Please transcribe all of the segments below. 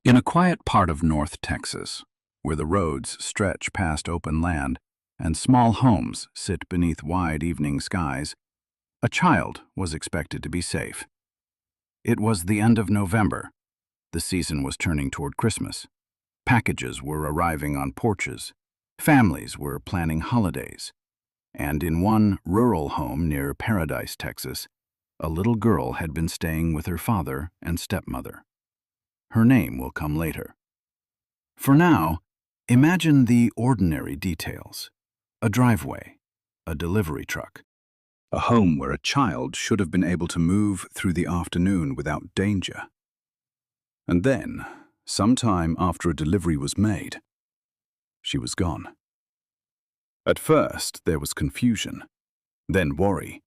In a quiet part of North Texas, where the roads stretch past open land and small homes sit beneath wide evening skies, a child was expected to be safe. It was the end of November. The season was turning toward Christmas. Packages were arriving on porches. Families were planning holidays. And in one rural home near Paradise, Texas, a little girl had been staying with her father and stepmother. Her name will come later. For now, imagine the ordinary details. A driveway, a delivery truck, a home where a child should have been able to move through the afternoon without danger. And then, sometime after a delivery was made, she was gone. At first, there was confusion, then worry,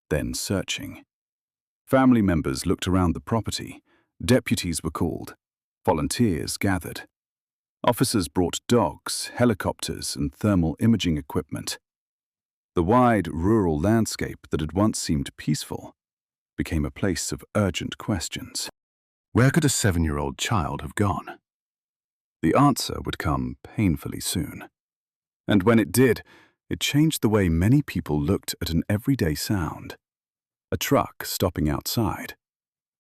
then searching. Family members looked around the property. Deputies were called. Volunteers gathered. Officers brought dogs, helicopters, and thermal imaging equipment. The wide rural landscape that had once seemed peaceful became a place of urgent questions. Where could a 7-year-old child have gone? The answer would come painfully soon. And when it did, it changed the way many people looked at an everyday sound. A truck stopping outside,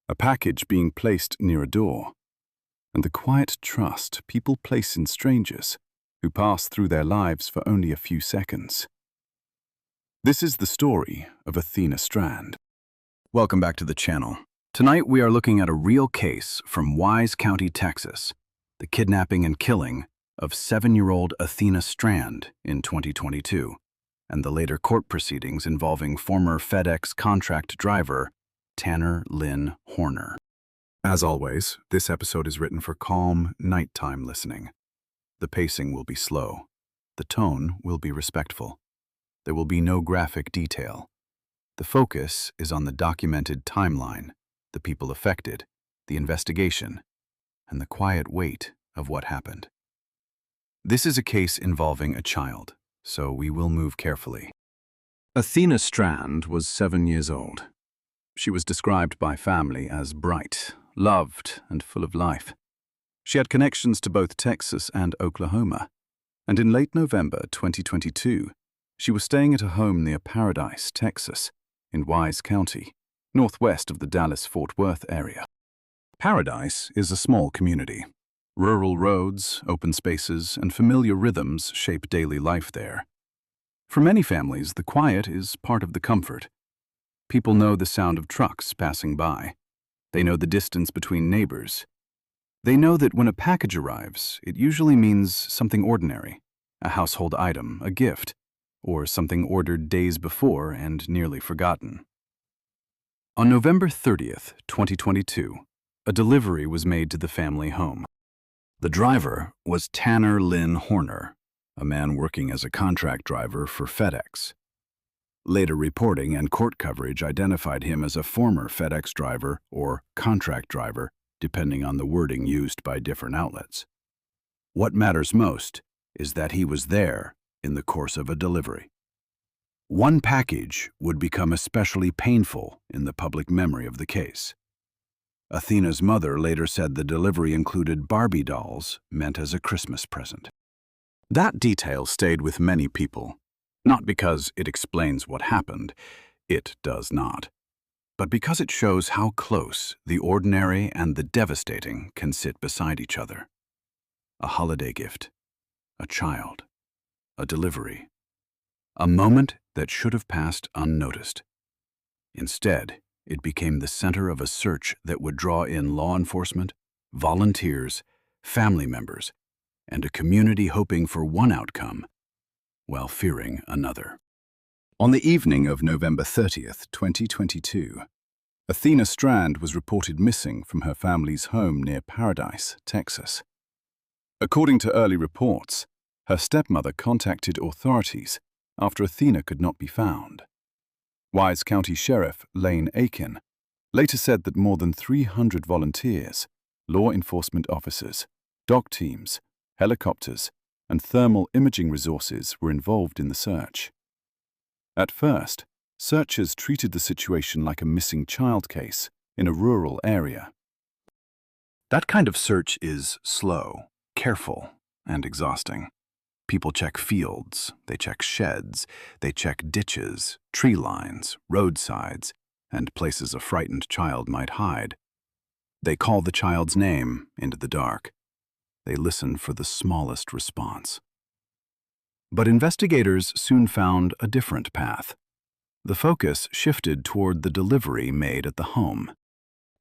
a package being placed near a door, and the quiet trust people place in strangers who pass through their lives for only a few seconds. This is the story of Athena Strand. Welcome back to the channel. Tonight we are looking at a real case from Wise County, Texas, the kidnapping and killing of 7-year-old Athena Strand in 2022, and the later court proceedings involving former FedEx contract driver Tanner Lynn Horner. As always, this episode is written for calm, nighttime listening. The pacing will be slow. The tone will be respectful. There will be no graphic detail. The focus is on the documented timeline, the people affected, the investigation, and the quiet weight of what happened. This is a case involving a child, so we will move carefully. Athena Strand was 7 years old. She was described by family as bright, loved, and full of life. She had connections to both Texas and Oklahoma, and in late November 2022, she was staying at a home near Paradise, Texas, in Wise County, northwest of the Dallas-Fort Worth area. Paradise is a small community. Rural roads, open spaces, and familiar rhythms shape daily life there. For many families, the quiet is part of the comfort. People know the sound of trucks passing by. They know the distance between neighbors. They know that when a package arrives, it usually means something ordinary, a household item, a gift, or something ordered days before and nearly forgotten. On November 30th, 2022, a delivery was made to the family home. The driver was Tanner Lynn Horner, a man working as a contract driver for FedEx. Later reporting and court coverage identified him as a former FedEx driver or contract driver, depending on the wording used by different outlets. What matters most is that he was there in the course of a delivery. One package would become especially painful in the public memory of the case. Athena's mother later said the delivery included Barbie dolls meant as a Christmas present. That detail stayed with many people. Not because it explains what happened, it does not, but because it shows how close the ordinary and the devastating can sit beside each other. A holiday gift, a child, a delivery, a moment that should have passed unnoticed. Instead, it became the center of a search that would draw in law enforcement, volunteers, family members, and a community hoping for one outcome while fearing another. On the evening of November 30th, 2022, Athena Strand was reported missing from her family's home near Paradise, Texas. According to early reports, her stepmother contacted authorities after Athena could not be found. Wise County Sheriff Lane Aiken later said that more than 300 volunteers, law enforcement officers, dog teams, helicopters, and thermal imaging resources were involved in the search. At first, searchers treated the situation like a missing child case in a rural area. That kind of search is slow, careful, and exhausting. People check fields, they check sheds, they check ditches, tree lines, roadsides, and places a frightened child might hide. They call the child's name into the dark. They listen for the smallest response. But investigators soon found a different path. The focus shifted toward the delivery made at the home.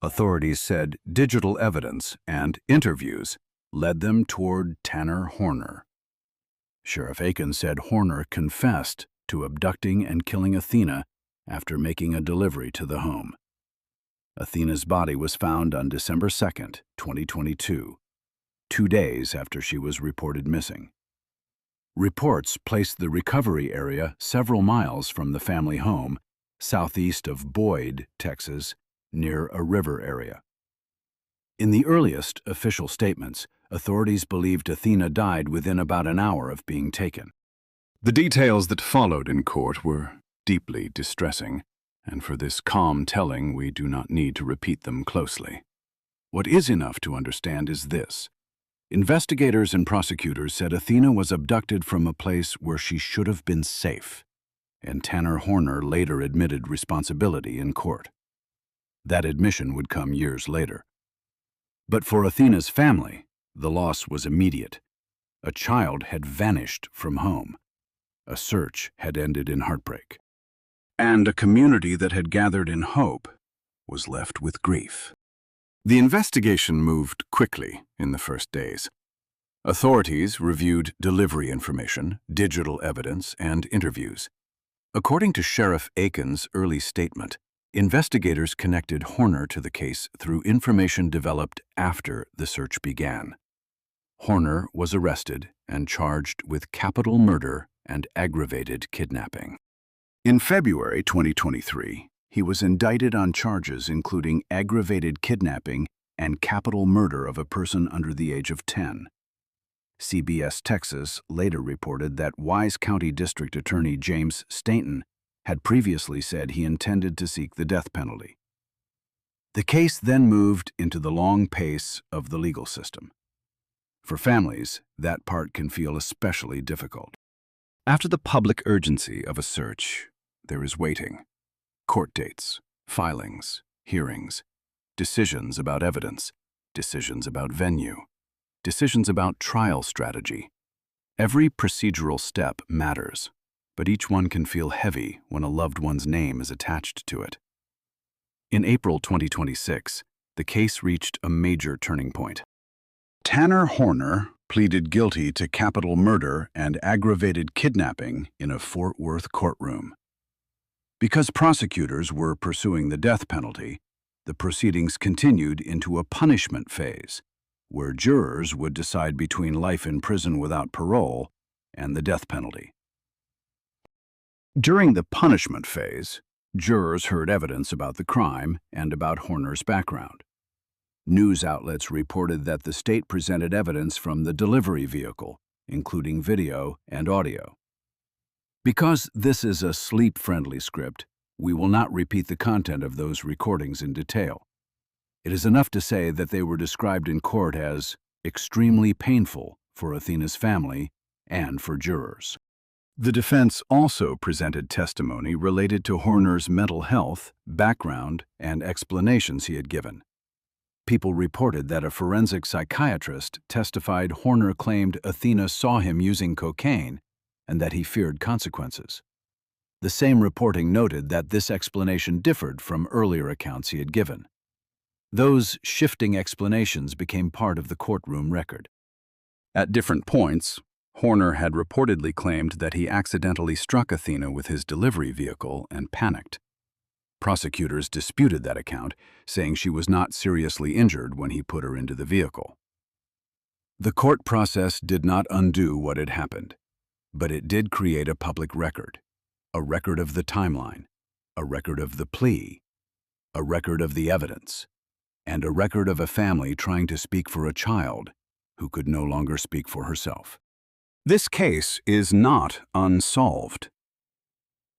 Authorities said digital evidence and interviews led them toward Tanner Horner. Sheriff Akins said Horner confessed to abducting and killing Athena after making a delivery to the home. Athena's body was found on December 2, 2022, 2 days after she was reported missing. Reports placed the recovery area several miles from the family home, southeast of Boyd, Texas, near a river area. In the earliest official statements, authorities believed Athena died within about an hour of being taken. The details that followed in court were deeply distressing, and for this calm telling we do not need to repeat them closely. What is enough to understand is this. Investigators and prosecutors said Athena was abducted from a place where she should have been safe, and Tanner Horner later admitted responsibility in court. That admission would come years later. But for Athena's family, the loss was immediate. A child had vanished from home. A search had ended in heartbreak. And a community that had gathered in hope was left with grief. The investigation moved quickly in the first days. Authorities reviewed delivery information, digital evidence, and interviews. According to Sheriff Akins' early statement, investigators connected Horner to the case through information developed after the search began. Horner was arrested and charged with capital murder and aggravated kidnapping. In February 2023, he was indicted on charges including aggravated kidnapping and capital murder of a person under the age of 10. CBS Texas later reported that Wise County District Attorney James Stainton had previously said he intended to seek the death penalty. The case then moved into the long pace of the legal system. For families, that part can feel especially difficult. After the public urgency of a search, there is waiting. Court dates, filings, hearings, decisions about evidence, decisions about venue, decisions about trial strategy. Every procedural step matters, but each one can feel heavy when a loved one's name is attached to it. In April 2026, the case reached a major turning point. Tanner Horner pleaded guilty to capital murder and aggravated kidnapping in a Fort Worth courtroom. Because prosecutors were pursuing the death penalty, the proceedings continued into a punishment phase, where jurors would decide between life in prison without parole and the death penalty. During the punishment phase, jurors heard evidence about the crime and about Horner's background. News outlets reported that the state presented evidence from the delivery vehicle, including video and audio. Because this is a sleep-friendly script, we will not repeat the content of those recordings in detail. It is enough to say that they were described in court as extremely painful for Athena's family and for jurors. The defense also presented testimony related to Horner's mental health, background, and explanations he had given. People reported that a forensic psychiatrist testified Horner claimed Athena saw him using cocaine and that he feared consequences. The same reporting noted that this explanation differed from earlier accounts he had given. Those shifting explanations became part of the courtroom record. At different points, Horner had reportedly claimed that he accidentally struck Athena with his delivery vehicle and panicked. Prosecutors disputed that account, saying she was not seriously injured when he put her into the vehicle. The court process did not undo what had happened, but it did create a public record, a record of the timeline, a record of the plea, a record of the evidence, and a record of a family trying to speak for a child who could no longer speak for herself. This case is not unsolved.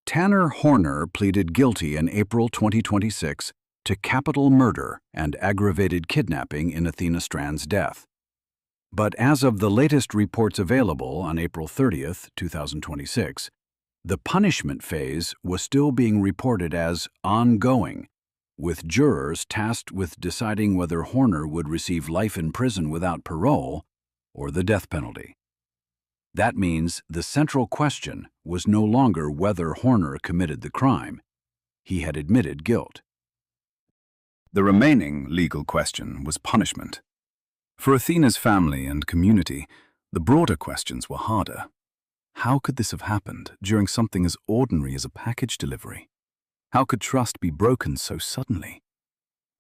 Tanner Horner pleaded guilty in April 2026 to capital murder and aggravated kidnapping in Athena Strand's death. But as of the latest reports available on April 30th, 2026, the punishment phase was still being reported as ongoing, with jurors tasked with deciding whether Horner would receive life in prison without parole or the death penalty. That means the central question was no longer whether Horner committed the crime. He had admitted guilt. The remaining legal question was punishment. For Athena's family and community, the broader questions were harder. How could this have happened during something as ordinary as a package delivery? How could trust be broken so suddenly?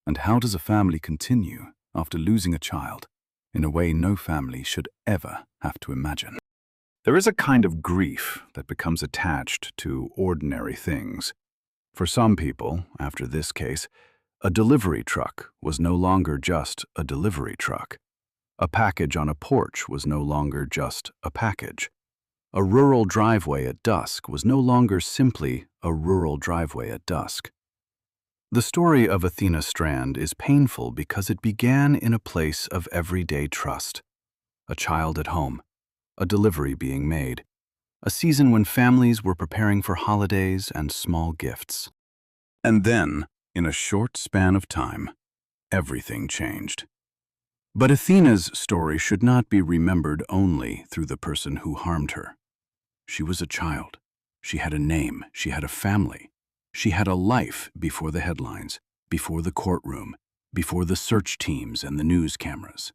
And how does a family continue after losing a child in a way no family should ever have to imagine? There is a kind of grief that becomes attached to ordinary things. For some people, after this case, a delivery truck was no longer just a delivery truck. A package on a porch was no longer just a package. A rural driveway at dusk was no longer simply a rural driveway at dusk. The story of Athena Strand is painful because it began in a place of everyday trust. A child at home, a delivery being made, a season when families were preparing for holidays and small gifts. And then, in a short span of time, everything changed. But Athena's story should not be remembered only through the person who harmed her. She was a child. She had a name. She had a family. She had a life before the headlines, before the courtroom, before the search teams and the news cameras.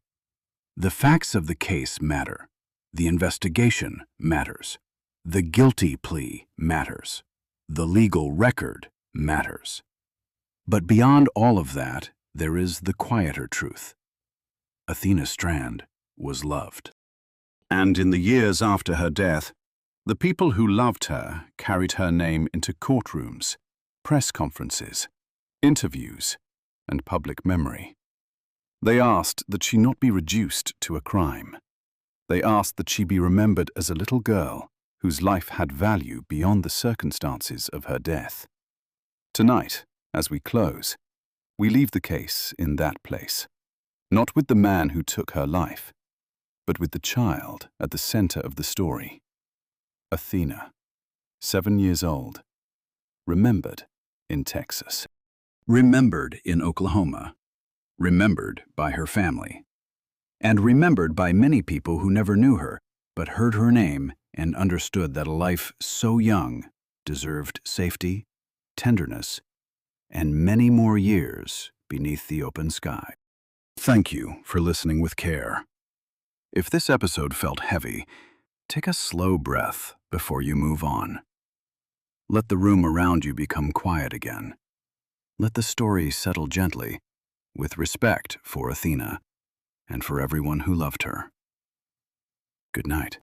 The facts of the case matter. The investigation matters. The guilty plea matters. The legal record matters. But beyond all of that, there is the quieter truth. Athena Strand was loved. And in the years after her death, the people who loved her carried her name into courtrooms, press conferences, interviews, and public memory. They asked that she not be reduced to a crime. They asked that she be remembered as a little girl whose life had value beyond the circumstances of her death. Tonight, as we close, we leave the case in that place, not with the man who took her life, but with the child at the center of the story. Athena, 7 years old, remembered in Texas, remembered in Oklahoma, remembered by her family, and remembered by many people who never knew her but heard her name and understood that a life so young deserved safety, tenderness, and many more years beneath the open sky. Thank you for listening with care. If this episode felt heavy, take a slow breath before you move on. Let the room around you become quiet again. Let the story settle gently, with respect for Athena and for everyone who loved her. Good night.